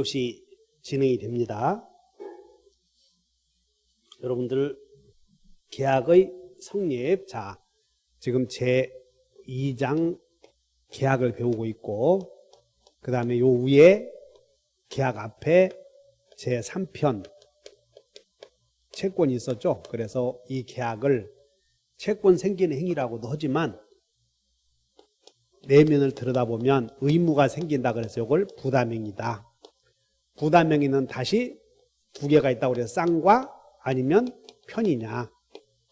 1교시 진행이 됩니다. 여러분들 계약의 성립, 자 지금 제2장 계약을 배우고 있고, 그 다음에 요 위에 계약 앞에 제3편 채권이 있었죠. 그래서 이 계약을 채권 생기는 행위라고도 하지만 내면을 들여다보면 의무가 생긴다 그래서 이걸 부담행위다. 부담행위는 다시 두 개가 있다고 그래서 쌍과 아니면 편이냐.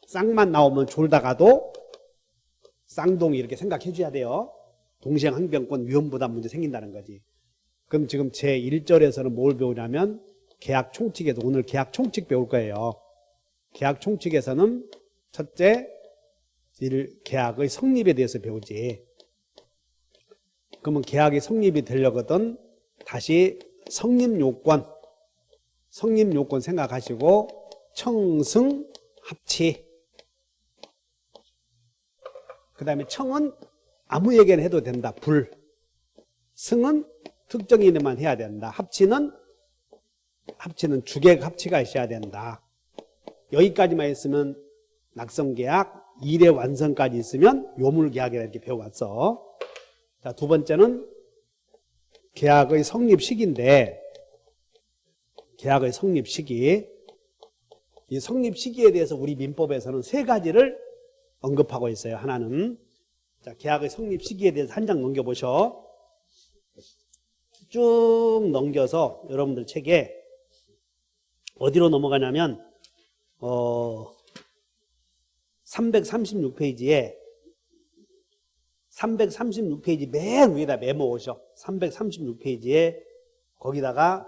쌍만 나오면 졸다가도 쌍동이 이렇게 생각해 줘야 돼요. 동시행항변권 위험부담 문제 생긴다는 거지. 그럼 지금 제1절에서는 뭘 배우냐면 계약 총칙에서 오늘 계약 총칙 배울 거예요. 계약 총칙에서는 첫째 계약의 성립에 대해서 배우지. 그러면 계약이 성립이 되려거든 다시 성립요건 생각하시고 청승 합치. 그 다음에 청은 아무에게나 해도 된다. 불. 승은 특정인에만 해야 된다. 합치는 주객 합치가 있어야 된다. 여기까지만 있으면 낙성계약, 일의 완성까지 있으면 요물계약이라 이렇게 배워왔어. 자, 두 번째는 계약의 성립 시기인데, 계약의 성립 시기. 이 성립 시기에 대해서 우리 민법에서는 세 가지를 언급하고 있어요. 하나는, 자, 계약의 성립 시기에 대해서 한 장 넘겨보셔. 쭉 넘겨서 여러분들 책에 어디로 넘어가냐면 336페이지에 336페이지 맨 위에다 메모오셔. 336페이지에 거기다가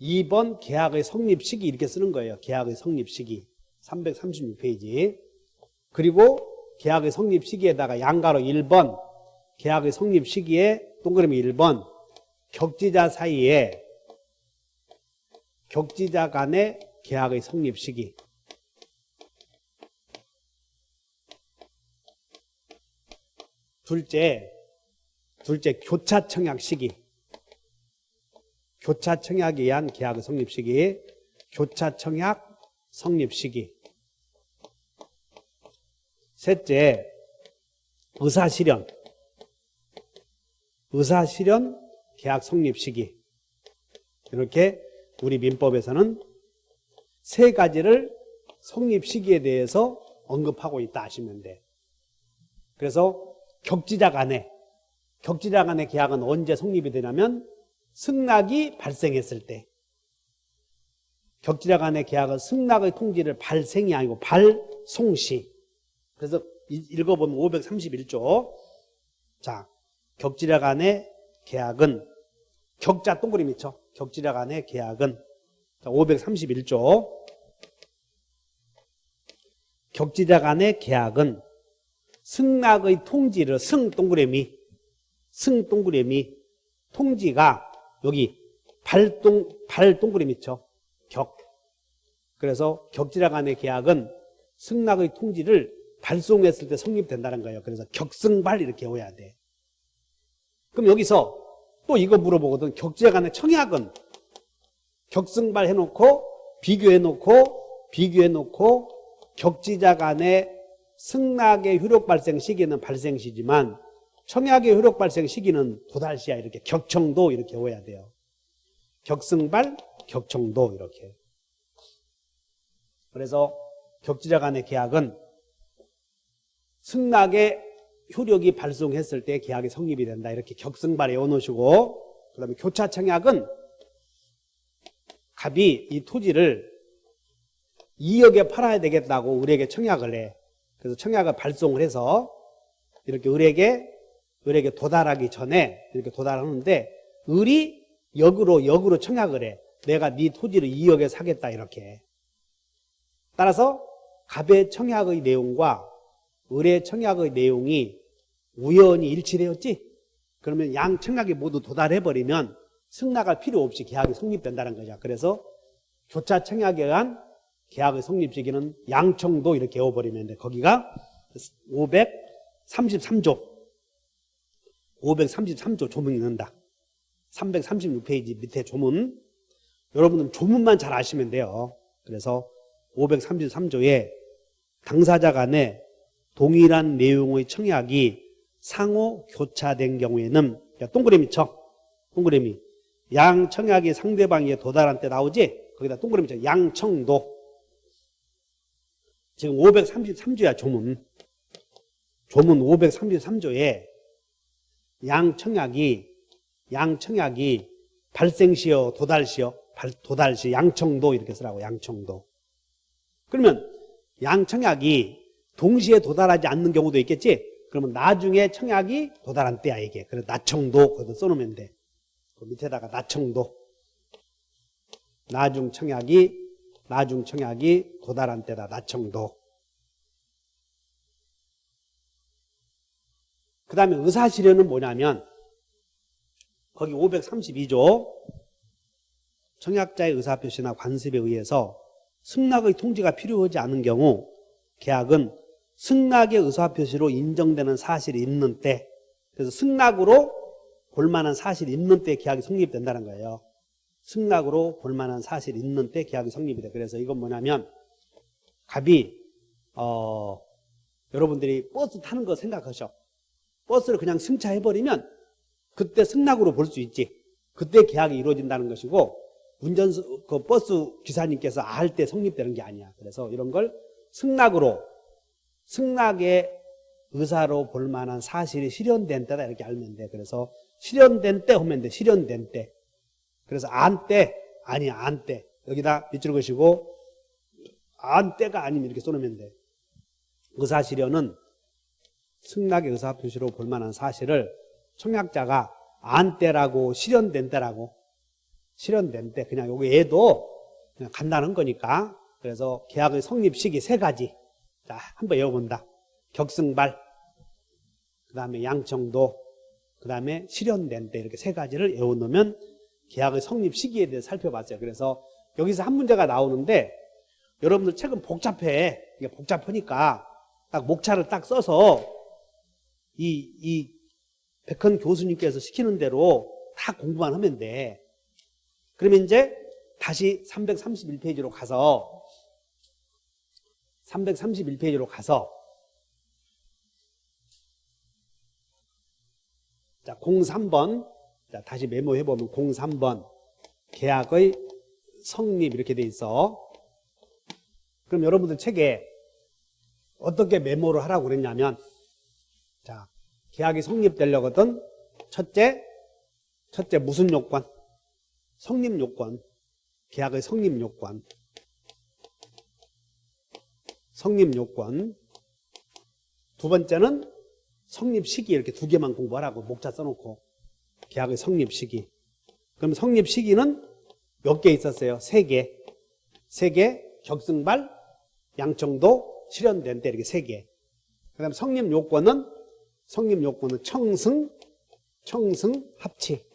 2번 계약의 성립 시기 이렇게 쓰는 거예요. 계약의 성립 시기 336페이지. 그리고 계약의 성립 시기에다가 양가로 1번 계약의 성립 시기에 동그라미 1번 격지자 사이에 격지자 간의 계약의 성립 시기. 둘째 교차 청약 시기. 교차 청약에 의한 계약의 성립 시기. 교차 청약 성립 시기. 셋째 의사실현 계약 성립 시기. 이렇게 우리 민법에서는 세 가지를 성립 시기에 대해서 언급하고 있다 하시면 돼. 그래서 격지자 간의 계약은 언제 성립이 되냐면 승낙이 발생했을 때. 격지자 간의 계약은 승낙의 통지를 발생이 아니고 발송시. 그래서 읽어보면 531조. 자, 격지자 간의 계약은 격자 동그라미 쳐. 격지자 간의 계약은 자, 531조. 격지자 간의 계약은 승낙의 통지를 승 동그라미 통지가 여기 발 동그라미 쳐. 그래서 격지자 간의 계약은 승낙의 통지를 발송했을 때 성립된다는 거예요. 그래서 격승발 이렇게 외워야 돼. 그럼 여기서 또 이거 물어보거든. 격지자 간의 청약은 격승발 해놓고 비교해놓고 격지자 간의 승낙의 효력 발생 시기는 발생시지만 청약의 효력 발생 시기는 도달시야. 이렇게 격청도 이렇게 외워야 돼요. 격승발, 격청도 이렇게. 그래서 격지자 간의 계약은 승낙의 효력이 발송했을 때 계약이 성립이 된다. 이렇게 격승발 외워놓으시고, 그 다음에 교차 청약은 갑이 이 토지를 2억에 팔아야 되겠다고 을에게 청약을 해. 그래서 청약을 발송을 해서 이렇게 을에게 도달하기 전에 이렇게 도달하는데 을이 역으로 청약을 해. 내가 네 토지를 2억에 사겠다 이렇게. 따라서 갑의 청약의 내용과 을의 청약의 내용이 우연히 일치되었지? 그러면 양 청약이 모두 도달해버리면 승낙할 필요 없이 계약이 성립된다는 거죠. 그래서 교차 청약에 의한 계약의 성립 시기는 양청도 이렇게 외워버리면 돼. 거기가 533조 조문이 넣는다. 336페이지 밑에 조문. 여러분은 조문만 잘 아시면 돼요. 그래서 533조에 당사자 간에 동일한 내용의 청약이 상호 교차된 경우에는, 동그라미 쳐. 동그라미. 양 청약이 상대방에 도달한 때 나오지? 거기다 동그라미 쳐. 양청도. 지금 533조야, 조문. 조문 533조에 양청약이 발생시여 도달시여, 도달시, 양청도 이렇게 쓰라고, 양청도. 그러면 양청약이 동시에 도달하지 않는 경우도 있겠지? 그러면 나중에 청약이 도달한 때야, 이게. 그래서 나청도, 거기다 써놓으면 돼. 그 밑에다가 나청도. 나중 청약이 도달한 때다, 나청도. 그 다음에 의사실현은 뭐냐면, 거기 532조, 청약자의 의사표시나 관습에 의해서 승낙의 통지가 필요하지 않은 경우, 계약은 승낙의 의사표시로 인정되는 사실이 있는 때, 그래서 승낙으로 볼만한 사실이 있는 때 계약이 성립된다는 거예요. 승낙으로 볼만한 사실이 있는 때 계약이 성립이 돼. 그래서 이건 뭐냐면, 갑이 여러분들이 버스 타는 거 생각하셔. 버스를 그냥 승차해버리면 그때 승낙으로 볼 수 있지. 그때 계약이 이루어진다는 것이고, 그 버스 기사님께서 알 때 성립되는 게 아니야. 그래서 이런 걸 승낙의 의사로 볼 만한 사실이 실현된 때다, 이렇게 알면 돼. 그래서 실현된 때 하면 돼. 실현된 때. 그래서 안 때, 아니야, 안 때. 여기다 밑줄 그시고, 안 때가 아니면 이렇게 써놓으면 돼. 의사실현은 승낙의 의사표시로 볼 만한 사실을 청약자가 안 때라고, 실현된 때라고, 실현된 때, 그냥 여기 얘도 그냥 간단한 거니까. 그래서 계약의 성립 시기 3가지. 자, 한번 외워본다. 격승발, 그 다음에 양청도, 그 다음에 실현된 때, 이렇게 3가지를 외워놓으면 계약의 성립 시기에 대해서 살펴봤어요. 그래서 여기서 한 문제가 나오는데, 여러분들 책은 복잡해. 이게 복잡하니까 딱 목차를 딱 써서 이 백헌 교수님께서 시키는 대로 다 공부만 하면 돼. 그러면 이제 다시 331페이지로 가서, 331페이지로 가서, 자, 03번, 자, 다시 메모해보면 03번, 계약의 성립 이렇게 돼 있어. 그럼 여러분들 책에 어떻게 메모를 하라고 그랬냐면, 자, 계약이 성립되려거든. 첫째 무슨 요건? 성립 요건. 계약의 성립 요건. 성립 요건. 두 번째는 성립 시기, 이렇게 2개만 공부하라고 목차 써놓고. 계약의 성립 시기. 그럼 성립 시기는 몇 개 있었어요? 3개. 3개, 격승발, 양청도, 실현된 때, 이렇게 3개. 그 다음 성립 요건은 청승, 합치.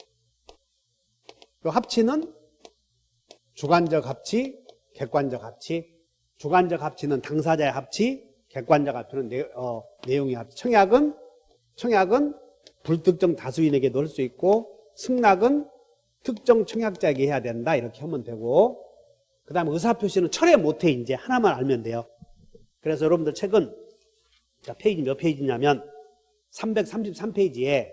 그 합치는 주관적 합치, 객관적 합치. 주관적 합치는 당사자의 합치, 객관적 합치는 내용의 합치. 청약은 불특정 다수인에게 넣을 수 있고, 승낙은 특정 청약자에게 해야 된다, 이렇게 하면 되고, 그 다음에 의사표시는 철회 못해. 이제 하나만 알면 돼요. 그래서 여러분들 책은, 자, 페이지 몇 페이지냐면 333페이지에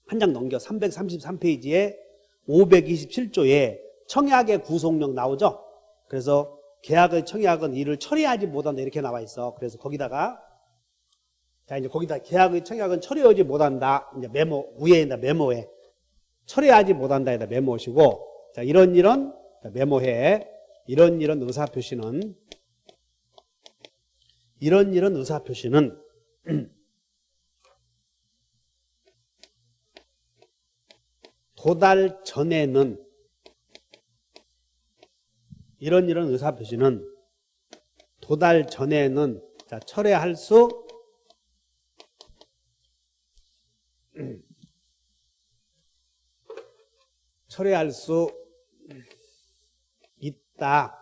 한 장 넘겨. 333페이지에 527조에 청약의 구속력 나오죠. 그래서 계약의 청약은 이를 처리하지 못한다, 이렇게 나와 있어. 그래서 거기다가, 자, 이제 거기다 계약의 청약은 처리하지 못한다, 이제 메모 위에다 메모해. 처리하지 못한다에다 메모하시고, 자, 이런 메모해. 이런 의사표시는 도달 전에는, 이런 의사표시는 도달 전에는, 자, 철회할 수 있다.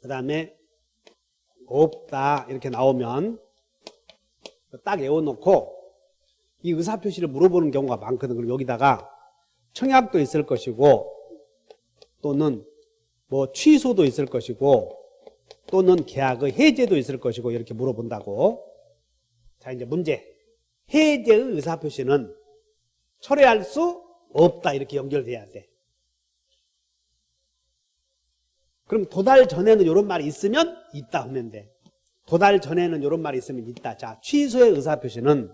그 다음에 없다, 이렇게 나오면 딱 외워놓고, 이 의사표시를 물어보는 경우가 많거든. 그럼 여기다가 청약도 있을 것이고 또는 뭐 취소도 있을 것이고 또는 계약의 해제도 있을 것이고 이렇게 물어본다고. 자, 이제 문제. 해제의 의사표시는 철회할 수 없다. 이렇게 연결돼야 돼. 그럼 도달 전에는 이런 말이 있으면 있다 하면 돼. 도달 전에는 이런 말이 있으면 있다. 자, 취소의 의사표시는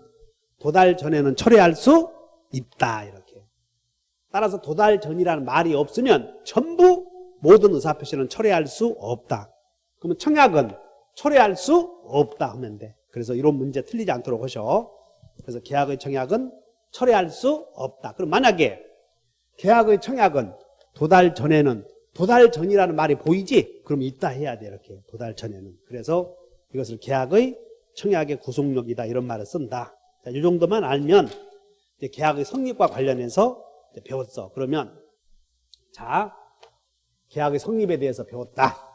도달 전에는 철회할 수 있다. 이렇게. 따라서 도달 전이라는 말이 없으면 전부 모든 의사표시는 철회할 수 없다. 그러면 청약은 철회할 수 없다 하면 돼. 그래서 이런 문제 틀리지 않도록 하셔. 그래서 계약의 청약은 철회할 수 없다. 그럼 만약에 계약의 청약은 도달 전에는 도달 전이라는 말이 보이지? 그럼 있다 해야 돼. 이렇게 도달 전에는. 그래서 이것을 계약의 청약의 구속력이다 이런 말을 쓴다. 자, 이 정도만 알면 이제 계약의 성립과 관련해서 이제 배웠어. 그러면 자, 계약의 성립에 대해서 배웠다.